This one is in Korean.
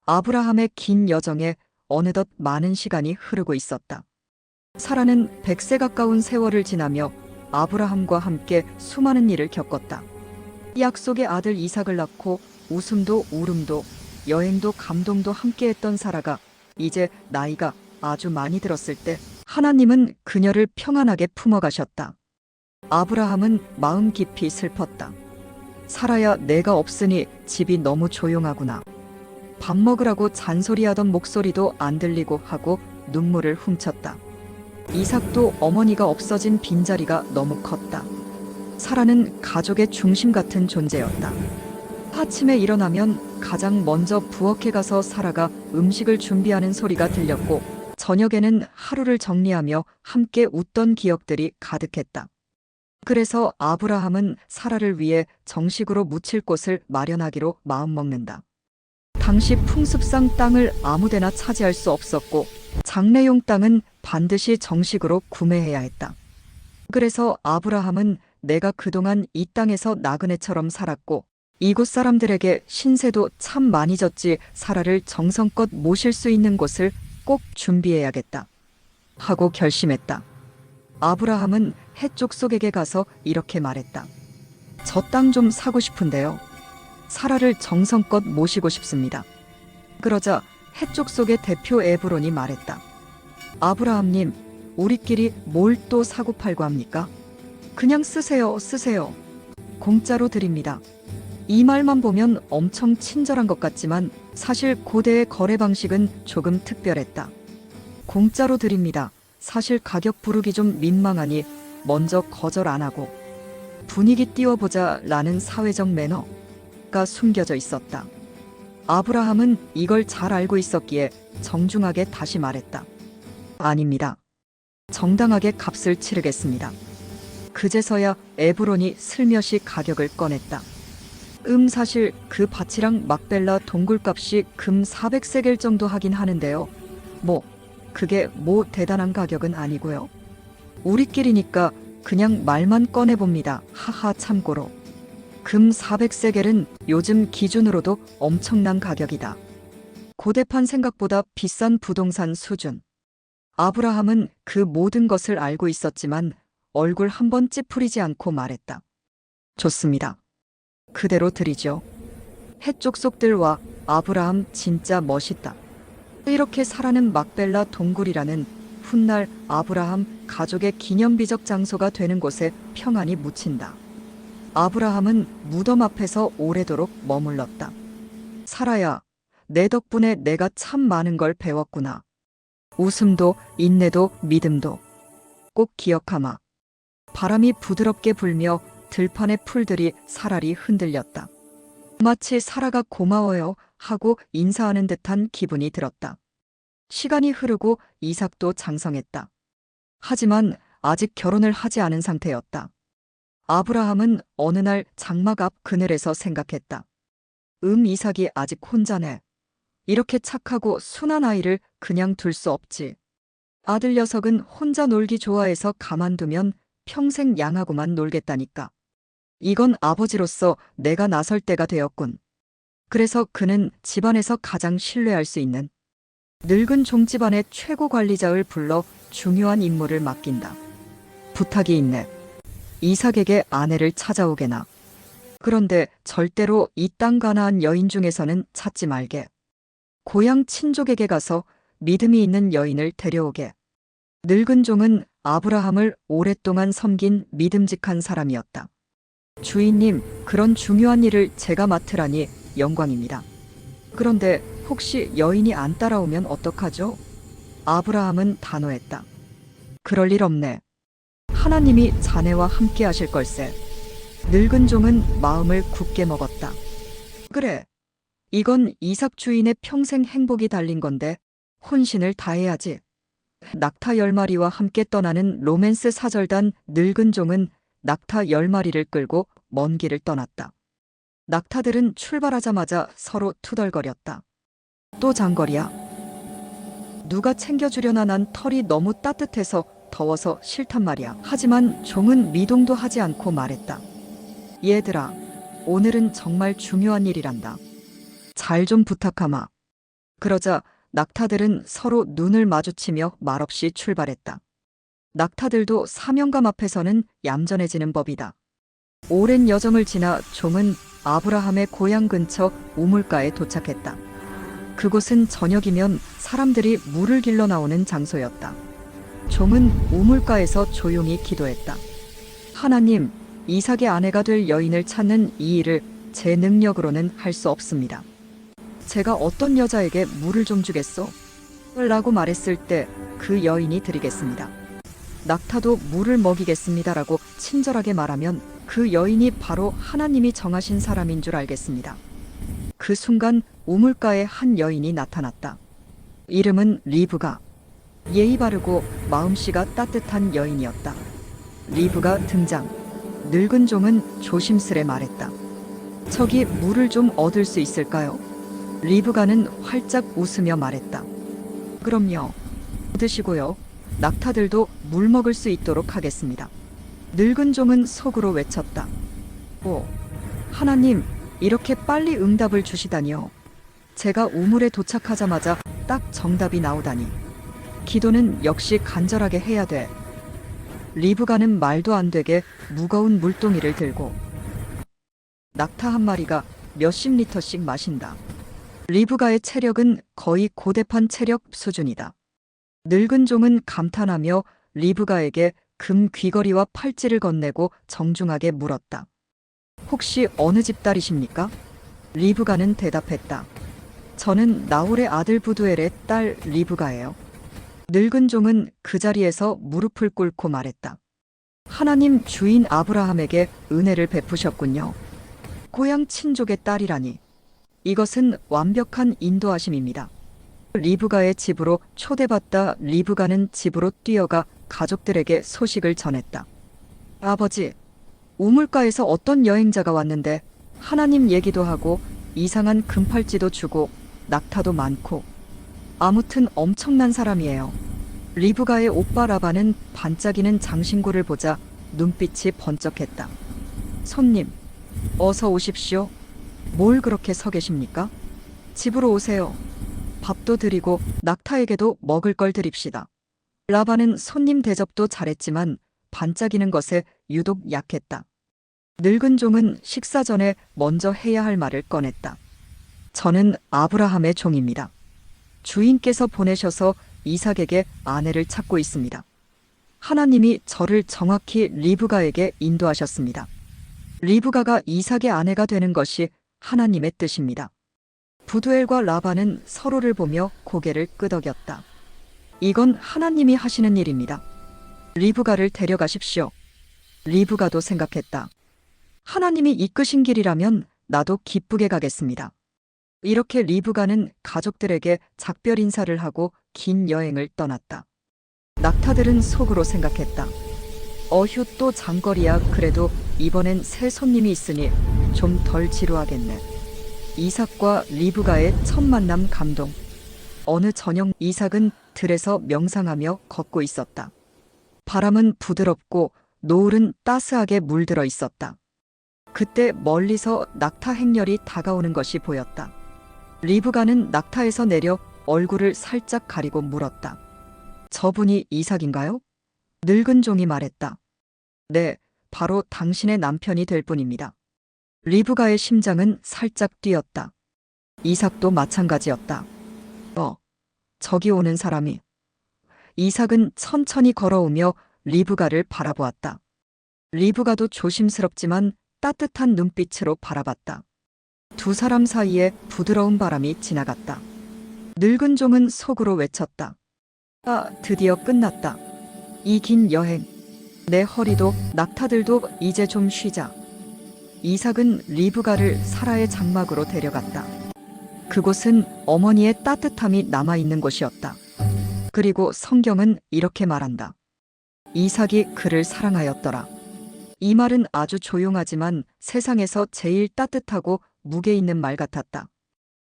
아브라함의 긴 여정에 어느덧 많은 시간이 흐르고 있었다. 사라는 100세 가까운 세월을 지나며 아브라함과 함께 수많은 일을 겪었다. 약속의 아들 이삭을 낳고 웃음도 울음도 여행도 감동도 함께했던 사라가 이제 나이가 아주 많이 들었을 때 하나님은 그녀를 평안하게 품어가셨다. 아브라함은 마음 깊이 슬펐다. 사라야, 내가 없으니 집이 너무 조용하구나. 밥 먹으라고 잔소리하던 목소리도 안 들리고 하고 눈물을 훔쳤다. 이삭도 어머니가 없어진 빈자리가 너무 컸다. 사라는 가족의 중심 같은 존재였다. 아침에 일어나면 가장 먼저 부엌에 가서 사라가 음식을 준비하는 소리가 들렸고, 저녁에는 하루를 정리하며 함께 웃던 기억들이 가득했다. 그래서 아브라함은 사라를 위해 정식으로 묻힐 곳을 마련하기로 마음먹는다. 당시 풍습상 땅을 아무데나 차지할 수 없었고 장례용 땅은 반드시 정식으로 구매해야 했다. 그래서 아브라함은 내가 그동안 이 땅에서 나그네처럼 살았고 이곳 사람들에게 신세도 참 많이 졌지, 사라를 정성껏 모실 수 있는 곳을 꼭 준비해야겠다 하고 결심했다. 아브라함은 해쪽 속에게 가서 이렇게 말했다. 저 땅 좀 사고 싶은데요. 사라를 정성껏 모시고 싶습니다. 그러자 해쪽 속의 대표 에브론이 말했다. 아브라함님, 우리끼리 뭘 또 사고 팔고 합니까? 그냥 쓰세요, 쓰세요. 공짜로 드립니다. 이 말만 보면 엄청 친절한 것 같지만 사실 고대의 거래 방식은 조금 특별했다. 공짜로 드립니다. 사실 가격 부르기 좀 민망하니 먼저 거절 안 하고 분위기 띄워보자 라는 사회적 매너가 숨겨져 있었다. 아브라함은 이걸 잘 알고 있었기에 정중하게 다시 말했다. 아닙니다. 정당하게 값을 치르겠습니다. 그제서야 에브론이 슬며시 가격을 꺼냈다. 사실 그 밭이랑 막벨라 동굴값이 금 400세겔 정도 하긴 하는데요. 그게 대단한 가격은 아니고요. 우리끼리니까 그냥 말만 꺼내봅니다. 하하. 참고로 금 400세겔은 요즘 기준으로도 엄청난 가격이다. 고대판 생각보다 비싼 부동산 수준. 아브라함은 그 모든 것을 알고 있었지만 얼굴 한번 찌푸리지 않고 말했다. 좋습니다. 그대로 드리죠. 해쪽 속들와 아브라함 진짜 멋있다. 이렇게 사라는 막벨라 동굴이라는 훗날 아브라함 가족의 기념비적 장소가 되는 곳에 평안히 묻힌다. 아브라함은 무덤 앞에서 오래도록 머물렀다. 사라야, 내 덕분에 내가 참 많은 걸 배웠구나. 웃음도 인내도 믿음도 꼭 기억하마. 바람이 부드럽게 불며 들판의 풀들이 사라리 흔들렸다. 마치 사라가 고마워요 하고 인사하는 듯한 기분이 들었다. 시간이 흐르고 이삭도 장성했다. 하지만 아직 결혼을 하지 않은 상태였다. 아브라함은 어느 날 장막 앞 그늘에서 생각했다. 이삭이 아직 혼자네. 이렇게 착하고 순한 아이를 그냥 둘 수 없지. 아들 녀석은 혼자 놀기 좋아해서 가만두면 평생 양하고만 놀겠다니까. 이건 아버지로서 내가 나설 때가 되었군. 그래서 그는 집안에서 가장 신뢰할 수 있는 늙은 종집안의 최고 관리자를 불러 중요한 임무를 맡긴다. 부탁이 있네. 이삭에게 아내를 찾아오게나. 그런데 절대로 이 땅 가나안 여인 중에서는 찾지 말게. 고향 친족에게 가서 믿음이 있는 여인을 데려오게. 늙은 종은 아브라함을 오랫동안 섬긴 믿음직한 사람이었다. 주인님, 그런 중요한 일을 제가 맡으라니 영광입니다. 그런데 혹시 여인이 안 따라오면 어떡하죠? 아브라함은 단호했다. 그럴 일 없네. 하나님이 자네와 함께 하실 걸세. 늙은 종은 마음을 굳게 먹었다. 그래. 이건 이삭 주인의 평생 행복이 달린 건데 혼신을 다해야지. 낙타 10마리와 함께 떠나는 로맨스 사절단 늙은 종은 낙타 10마리를 끌고 먼 길을 떠났다. 낙타들은 출발하자마자 서로 투덜거렸다. 또 장거리야? 누가 챙겨주려나. 난 털이 너무 따뜻해서 더워서 싫단 말이야. 하지만 종은 미동도 하지 않고 말했다. 얘들아, 오늘은 정말 중요한 일이란다. 잘 좀 부탁하마. 그러자 낙타들은 서로 눈을 마주치며 말없이 출발했다. 낙타들도 사명감 앞에서는 얌전해지는 법이다. 오랜 여정을 지나 종은 아브라함의 고향 근처 우물가에 도착했다. 그곳은 저녁이면 사람들이 물을 길러 나오는 장소였다. 종은 우물가에서 조용히 기도했다. 하나님, 이삭의 아내가 될 여인을 찾는 이 일을 제 능력으로는 할 수 없습니다. 제가 어떤 여자에게 물을 좀 주겠소? 라고 말했을 때 그 여인이 드리겠습니다. 낙타도 물을 먹이겠습니다라고 친절하게 말하면 그 여인이 바로 하나님이 정하신 사람인 줄 알겠습니다. 그 순간 우물가에 한 여인이 나타났다. 이름은 리브가. 예의 바르고 마음씨가 따뜻한 여인이었다. 리브가 등장. 늙은 종은 조심스레 말했다. 저기 물을 좀 얻을 수 있을까요? 리브가는 활짝 웃으며 말했다. 그럼요. 드시고요. 낙타들도 물 먹을 수 있도록 하겠습니다. 늙은 종은 속으로 외쳤다. 오, 하나님, 이렇게 빨리 응답을 주시다니요. 제가 우물에 도착하자마자 딱 정답이 나오다니. 기도는 역시 간절하게 해야 돼. 리브가는 말도 안 되게 무거운 물동이를 들고 낙타 한 마리가 몇십 리터씩 마신다. 리브가의 체력은 거의 고대판 체력 수준이다. 늙은 종은 감탄하며 리브가에게 금 귀걸이와 팔찌를 건네고 정중하게 물었다. 혹시 어느 집 딸이십니까? 리브가는 대답했다. 저는 나홀의 아들 부두엘의 딸 리브가예요. 늙은 종은 그 자리에서 무릎을 꿇고 말했다. 하나님 주인 아브라함에게 은혜를 베푸셨군요. 고향 친족의 딸이라니. 이것은 완벽한 인도하심입니다. 리브가의 집으로 초대받다 리브가는 집으로 뛰어가 가족들에게 소식을 전했다. 아버지, 우물가에서 어떤 여행자가 왔는데 하나님 얘기도 하고 이상한 금팔찌도 주고 낙타도 많고 아무튼 엄청난 사람이에요. 리브가의 오빠 라반은 반짝이는 장신구를 보자 눈빛이 번쩍했다. 손님, 어서 오십시오. 뭘 그렇게 서 계십니까? 집으로 오세요. 밥도 드리고 낙타에게도 먹을 걸 드립시다. 라반은 손님 대접도 잘했지만 반짝이는 것에 유독 약했다. 늙은 종은 식사 전에 먼저 해야 할 말을 꺼냈다. 저는 아브라함의 종입니다. 주인께서 보내셔서 이삭에게 아내를 찾고 있습니다. 하나님이 저를 정확히 리브가에게 인도하셨습니다. 리브가가 이삭의 아내가 되는 것이 하나님의 뜻입니다. 부두엘과 라반은 서로를 보며 고개를 끄덕였다. 이건 하나님이 하시는 일입니다. 리브가를 데려가십시오. 리브가도 생각했다. 하나님이 이끄신 길이라면 나도 기쁘게 가겠습니다. 이렇게 리브가는 가족들에게 작별 인사를 하고 긴 여행을 떠났다. 낙타들은 속으로 생각했다. 어휴, 또 장거리야. 그래도 이번엔 새 손님이 있으니 좀 덜 지루하겠네. 이삭과 리브가의 첫 만남 감동. 어느 저녁 이삭은 들에서 명상하며 걷고 있었다. 바람은 부드럽고 노을은 따스하게 물들어 있었다. 그때 멀리서 낙타 행렬이 다가오는 것이 보였다. 리브가는 낙타에서 내려 얼굴을 살짝 가리고 물었다. 저분이 이삭인가요? 늙은 종이 말했다. 네, 바로 당신의 남편이 될 분입니다. 리브가의 심장은 살짝 뛰었다. 이삭도 마찬가지였다. 저기 오는 사람이. 이삭은 천천히 걸어오며 리브가를 바라보았다. 리브가도 조심스럽지만 따뜻한 눈빛으로 바라봤다. 두 사람 사이에 부드러운 바람이 지나갔다. 늙은 종은 속으로 외쳤다. 아, 드디어 끝났다. 이 긴 여행. 내 허리도 낙타들도 이제 좀 쉬자. 이삭은 리브가를 사라의 장막으로 데려갔다. 그곳은 어머니의 따뜻함이 남아있는 곳이었다. 그리고 성경은 이렇게 말한다. 이삭이 그를 사랑하였더라. 이 말은 아주 조용하지만 세상에서 제일 따뜻하고 무게 있는 말 같았다.